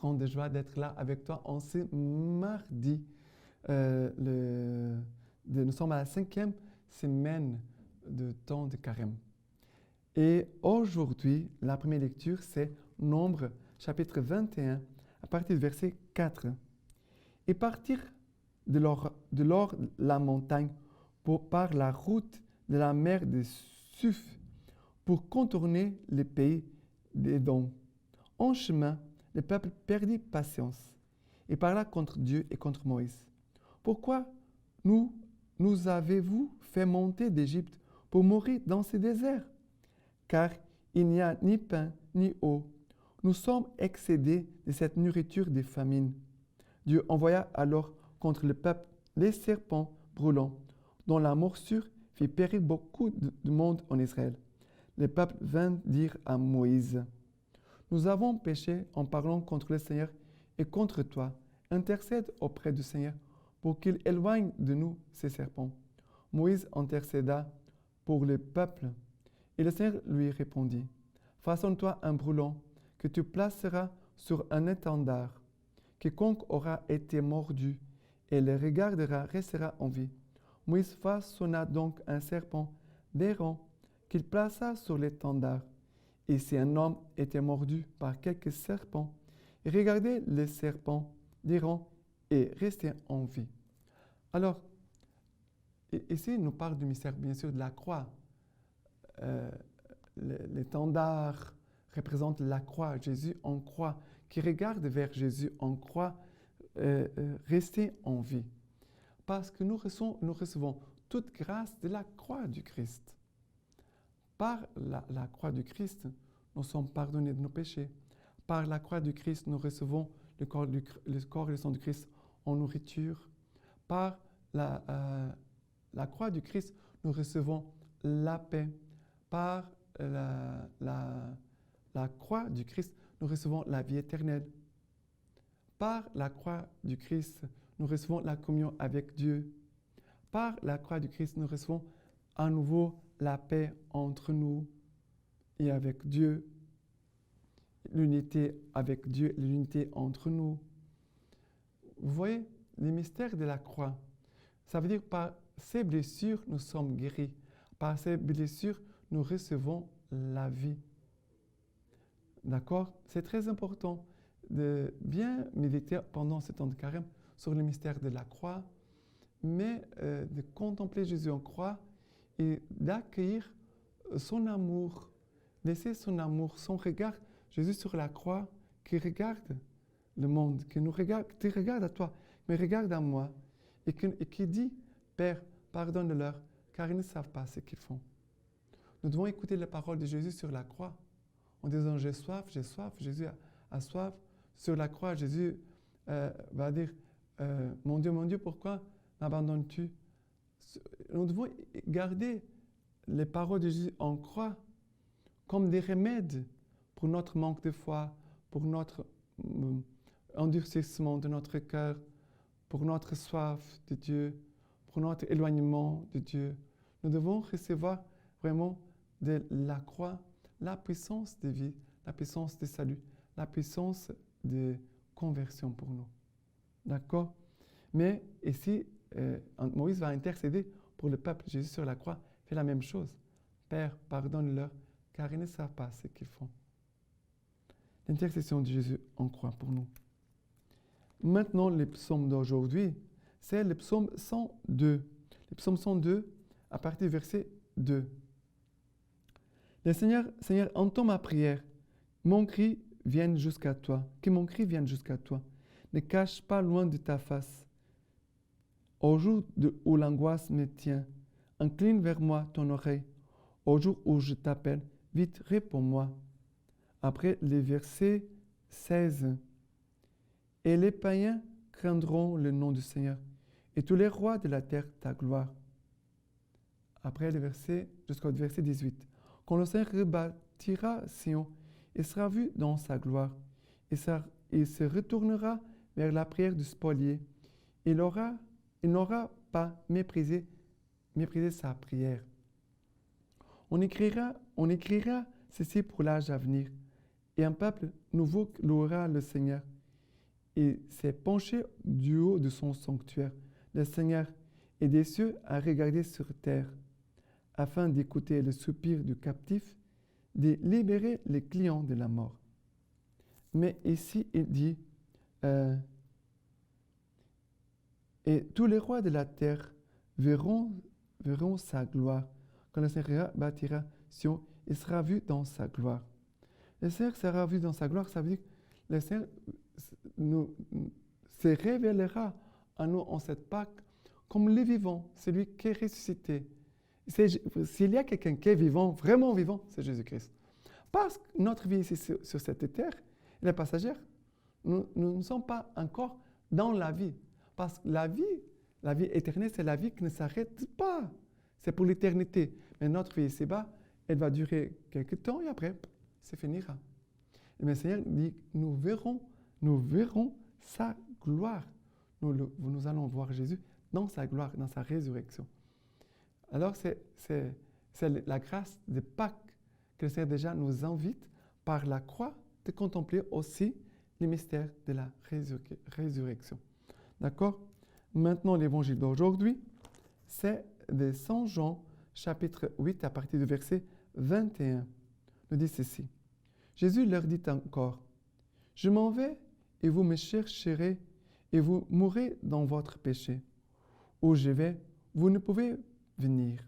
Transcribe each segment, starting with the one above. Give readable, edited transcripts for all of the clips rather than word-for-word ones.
grande joie d'être là avec toi en ce mardi. Nous sommes à la 5e semaine de temps de carême. Et aujourd'hui, la première lecture, c'est Nombre, chapitre 21, à partir du verset 4. Et partir de lors la montagne par la route de la mer de Suf pour contourner le pays d'Édom. En chemin, le peuple perdit patience et parla contre Dieu et contre Moïse. Pourquoi nous avez-vous fait monter d'Égypte pour mourir dans ce désert? Car il n'y a ni pain ni eau. Nous sommes excédés de cette nourriture de famine. Dieu envoya alors contre le peuple les serpents brûlants, dont la morsure fit périr beaucoup de monde en Israël. Le peuple vint dire à Moïse: Nous avons péché en parlant contre le Seigneur et contre toi. Intercède auprès du Seigneur pour qu'il éloigne de nous ces serpents. Moïse intercéda pour le peuple. Et le Seigneur lui répondit: Façonne-toi un brûlon que tu placeras sur un étendard. Quiconque aura été mordu et le regardera restera en vie. Moïse façonna donc un serpent d'airain qu'il plaça sur l'étendard. Et si un homme était mordu par quelque serpent, il regardait le serpent d'airain et restait en vie. Alors, ici, il nous parle du mystère, bien sûr, de la croix. L'étendard représente la croix, Jésus en croix, qui regarde vers Jésus en croix, rester en vie. Parce que nous recevons toute grâce de la croix du Christ. Par la croix du Christ, nous sommes pardonnés de nos péchés. Par la croix du Christ, nous recevons le corps et le sang du Christ en nourriture. Par la croix du Christ, nous recevons la paix. Par la croix du Christ, nous recevons la vie éternelle. Par la croix du Christ, nous recevons la communion avec Dieu. Par la croix du Christ, nous recevons à nouveau la paix entre nous et avec Dieu, l'unité avec Dieu, l'unité entre nous. Vous voyez, le mystère de la croix, ça veut dire par ces blessures, nous sommes guéris. Par ces blessures, nous recevons la vie. D'accord? C'est très important de bien méditer pendant ce temps de carême sur le mystère de la croix, mais de contempler Jésus en croix et d'accueillir son amour, laisser son amour, son regard, Jésus sur la croix, qui regarde le monde, qui regarde à toi, mais regarde à moi, et qui dit: Père, pardonne-leur, car ils ne savent pas ce qu'ils font. Nous devons écouter la parole de Jésus sur la croix, en disant: j'ai soif, Jésus a soif. Sur la croix, Jésus va dire: mon Dieu, pourquoi m'abandonnes-tu? Nous devons garder les paroles de Jésus en croix comme des remèdes pour notre manque de foi, pour notre endurcissement de notre cœur, pour notre soif de Dieu, pour notre éloignement de Dieu. Nous devons recevoir vraiment de la croix la puissance de vie, la puissance de salut, la puissance de conversion pour nous. D'accord? Mais ici, Moïse va intercéder pour le peuple. Jésus sur la croix fait la même chose. Père, pardonne-leur, car ils ne savent pas ce qu'ils font. L'intercession de Jésus en croix pour nous. Maintenant, le psaume d'aujourd'hui, c'est le psaume 102. Le psaume 102, à partir du verset 2. Le Seigneur, entends ma prière. Mon cri vienne jusqu'à toi. Que mon cri vienne jusqu'à toi. Ne cache pas loin de ta face. Au jour où l'angoisse me tient, incline vers moi ton oreille. Au jour où je t'appelle, vite réponds-moi. Après le verset 16. Et les païens craindront le nom du Seigneur, et tous les rois de la terre ta gloire. Après le verset, jusqu'au verset 18. Quand le Seigneur rebâtira Sion, il sera vu dans sa gloire. Il se retournera vers la prière du spolié. Il n'aura pas méprisé sa prière. On écrira ceci pour l'âge à venir. Et un peuple nouveau louera le Seigneur. Il s'est penché du haut de son sanctuaire. Le Seigneur est des cieux à regarder sur terre, afin d'écouter le soupir du captif, de libérer les clients de la mort. Mais ici, il dit, et tous les rois de la terre verront sa gloire. Quand le Seigneur bâtira Sion, il sera vu dans sa gloire. Le Seigneur sera vu dans sa gloire, ça veut dire que le Seigneur se révélera à nous en cette Pâque comme le vivant, celui qui est ressuscité. S'il y a quelqu'un qui est vivant, vraiment vivant, c'est Jésus-Christ. Parce que notre vie ici sur cette terre, elle est passagère. Nous ne sommes pas encore dans la vie. Parce que la vie éternelle, c'est la vie qui ne s'arrête pas. C'est pour l'éternité. Mais notre vie ici-bas, elle va durer quelques temps et après, c'est finira. Et le Seigneur dit, nous verrons sa gloire. Nous allons voir Jésus dans sa gloire, dans sa résurrection. Alors, c'est la grâce de Pâques que le Seigneur déjà nous invite par la croix de contempler aussi les mystères de la résurrection. D'accord? Maintenant, l'évangile d'aujourd'hui, c'est de Saint Jean, chapitre 8, à partir du verset 21. Nous dit ceci. Jésus leur dit encore, « Je m'en vais et vous me chercherez et vous mourrez dans votre péché. Où je vais, vous ne pouvez venir. »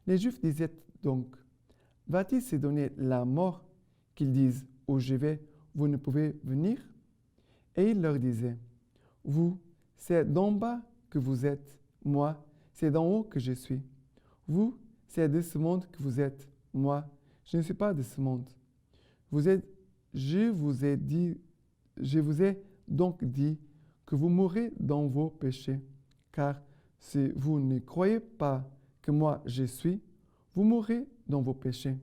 Les Juifs disaient donc, « Va-t-il se donner la mort qu'ils disent, « Où je vais, vous ne pouvez venir ?» Et il leur disait, « Vous, c'est d'en bas que vous êtes, moi, c'est d'en haut que je suis. Vous, c'est de ce monde que vous êtes, moi, je ne suis pas de ce monde. Je vous ai donc dit que vous mourrez dans vos péchés, car si vous ne croyez pas que moi je suis, vous mourrez dans vos péchés. »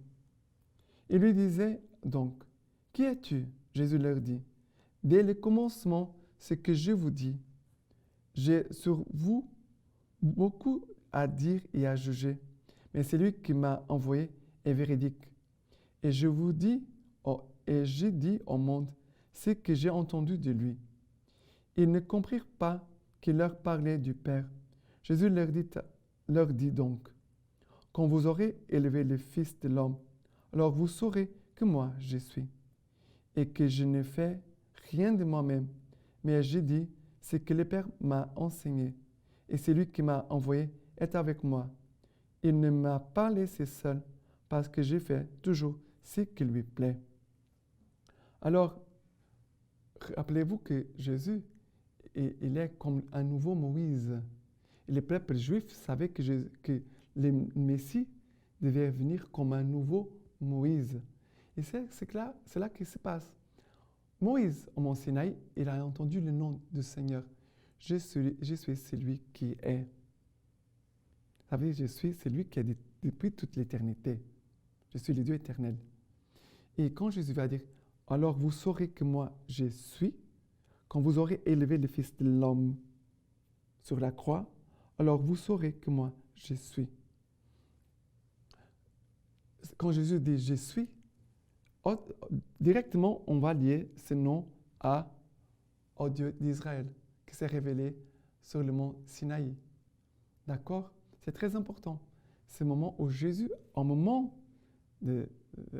Il lui disait donc, « Qui es-tu » Jésus leur dit, « Dès le commencement, ce que je vous dis, j'ai sur vous beaucoup à dire et à juger, mais celui qui m'a envoyé est véridique. Et je dis au monde ce que j'ai entendu de lui. » Ils ne comprirent pas qu'il leur parlait du Père. Jésus leur dit donc, « Quand vous aurez élevé le Fils de l'homme, alors vous saurez que moi je suis, et que je ne fais rien de moi-même, mais je dis ce que le Père m'a enseigné, et celui qui m'a envoyé est avec moi. Il ne m'a pas laissé seul, parce que je fais toujours ce qui lui plaît. » Alors, rappelez-vous que Jésus, il est comme un nouveau Moïse. Et les peuples juifs savaient que le Messie devait venir comme un nouveau Moïse. Et c'est là qui se passe. Moïse, au mont Sinaï, il a entendu le nom du Seigneur. Je suis celui qui est. Vous savez, je suis celui qui est depuis toute l'éternité. Je suis le Dieu éternel. Et quand Jésus va dire, « Alors vous saurez que moi je suis », quand vous aurez élevé le Fils de l'homme sur la croix, alors vous saurez que moi je suis. Quand Jésus dit « je suis », directement on va lier ce nom au Dieu d'Israël qui s'est révélé sur le mont Sinaï. D'accord? C'est très important. Ce moment où Jésus, au moment de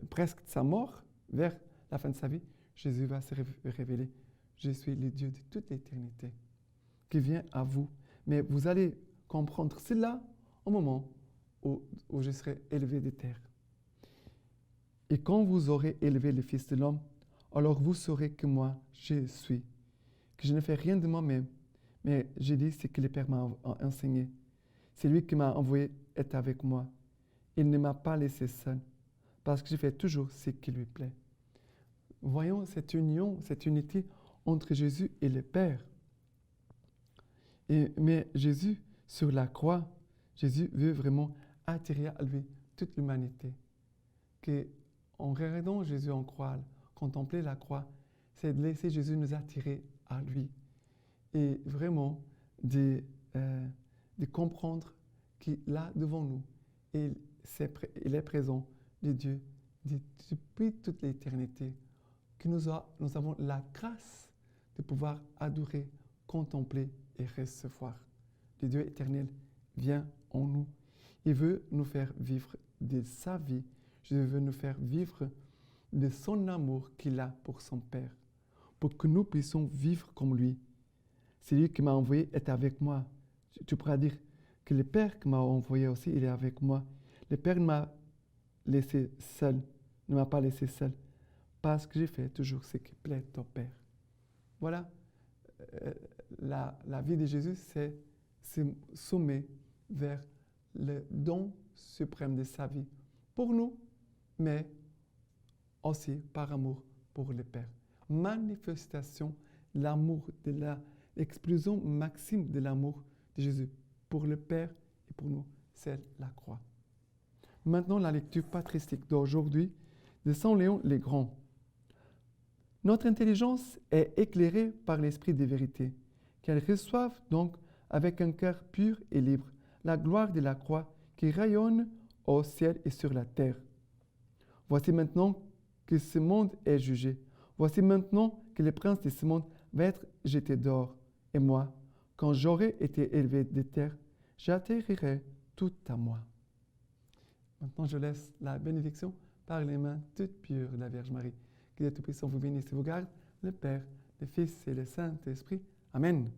presque de sa mort, vers la fin de sa vie, Jésus va se révéler. Je suis le Dieu de toute l'éternité qui vient à vous. Mais vous allez comprendre cela au moment où je serai élevé de terre. Et quand vous aurez élevé le Fils de l'homme, alors vous saurez que moi, je suis, que je ne fais rien de moi-même, mais je dis ce que le Père m'a enseigné. Celui qui m'a envoyé est avec moi. Il ne m'a pas laissé seul, parce que je fais toujours ce qui lui plaît. Voyons cette union, cette unité entre Jésus et le Père. Mais Jésus, sur la croix, Jésus veut vraiment attirer à lui toute l'humanité. En regardant Jésus en croix, contempler la croix, c'est de laisser Jésus nous attirer à lui. Et vraiment de comprendre qu'il est là devant nous. Il est présent, le Dieu, depuis toute l'éternité. Que nous avons la grâce de pouvoir adorer, contempler et recevoir. Le Dieu éternel vient en nous. Il veut nous faire vivre de sa vie. Jésus veut nous faire vivre de son amour qu'il a pour son Père, pour que nous puissions vivre comme lui. C'est lui qui m'a envoyé est avec moi. Tu pourras dire que le Père qui m'a envoyé aussi, il est avec moi. Le Père ne m'a laissé seul, ne m'a pas laissé seul, parce que j'ai fait toujours ce qui plaît au Père. Voilà, la vie de Jésus, c'est se soumettre vers le don suprême de sa vie, pour nous, mais aussi par amour pour le Père. Manifestation, l'amour, l'explosion maxime de l'amour de Jésus pour le Père et pour nous, c'est la croix. Maintenant, la lecture patristique d'aujourd'hui de Saint Léon le Grand. Notre intelligence est éclairée par l'esprit de vérité, qu'elle reçoive donc avec un cœur pur et libre la gloire de la croix qui rayonne au ciel et sur la terre. Voici maintenant que ce monde est jugé. Voici maintenant que le prince de ce monde va être jeté dehors. Et moi, quand j'aurai été élevé de terre, j'atterrirai tout à moi. Maintenant, je laisse la bénédiction par les mains toutes pures de la Vierge Marie. Que Dieu Tout-Puissant vous bénisse et vous garde, le Père, le Fils et le Saint-Esprit. Amen.